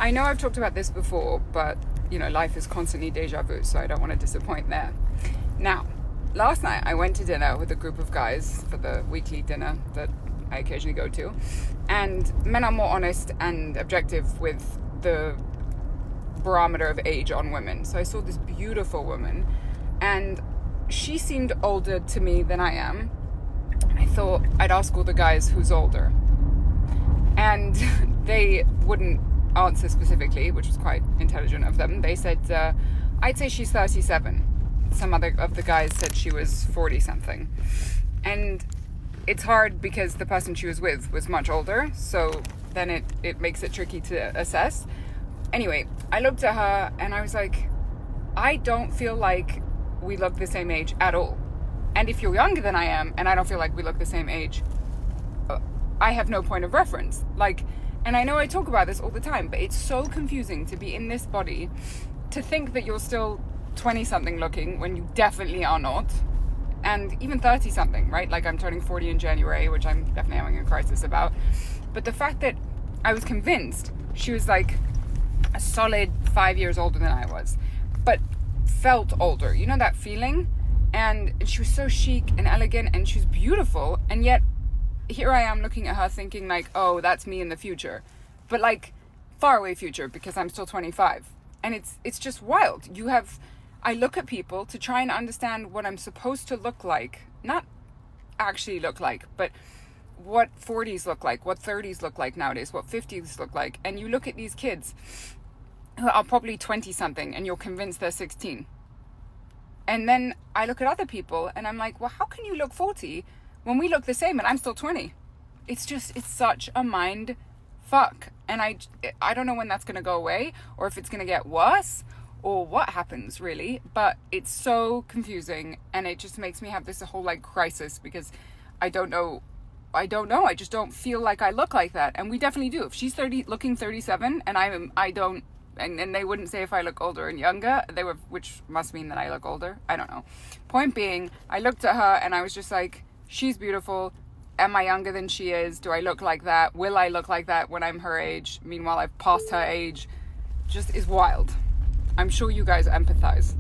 I know I've talked about this before, but, you know, life is constantly deja vu, so I don't want to disappoint there. Now, last night I went to dinner with a group of guys for the weekly dinner that I occasionally go to, and men are more honest and objective with the barometer of age on women. So I saw this beautiful woman, and she seemed older to me than I am. I thought I'd ask all the guys who's older, and they wouldn't answer specifically, which was quite intelligent of them. They said, I'd say she's 37. Some other of the guys said she was 40 something. And it's hard because the person she was with was much older, so then it makes it tricky to assess. Anyway, I looked at her and I was like, I don't feel like we look the same age at all. And if you're younger than I am and I don't feel like we look the same age, I have no point of reference. And I know I talk about this all the time, but it's so confusing to be in this body, to think that you're still 20-something looking when you definitely are not, and even 30-something, right? Like, I'm turning 40 in January, which I'm definitely having a crisis about. But the fact that I was convinced she was like a solid 5 years older than I was, but felt older. You know that feeling? And she was so chic and elegant, and she was beautiful, and yet here I am looking at her thinking like, oh, that's me in the future. But like, far away future, because I'm still 25. And it's just wild. I look at people to try and understand what I'm supposed to look like. Not actually look like, but what 40s look like, what 30s look like nowadays, what 50s look like. And you look at these kids who are probably 20-something and you're convinced they're 16. And then I look at other people and I'm like, well, how can you look 40 when we look the same and I'm still 20? It's such a mind fuck. And I don't know when that's going to go away, or if it's going to get worse, or what happens really. But it's so confusing, and it just makes me have this whole like crisis, because I don't know. I just don't feel like I look like that. And we definitely do. If she's 30, looking 37, and I don't, and they wouldn't say if I look older and younger, which must mean that I look older. I don't know. Point being, I looked at her and I was just like, she's beautiful. Am I younger than she is? Do I look like that? Will I look like that when I'm her age? Meanwhile, I've passed her age. Just is wild. I'm sure you guys empathize.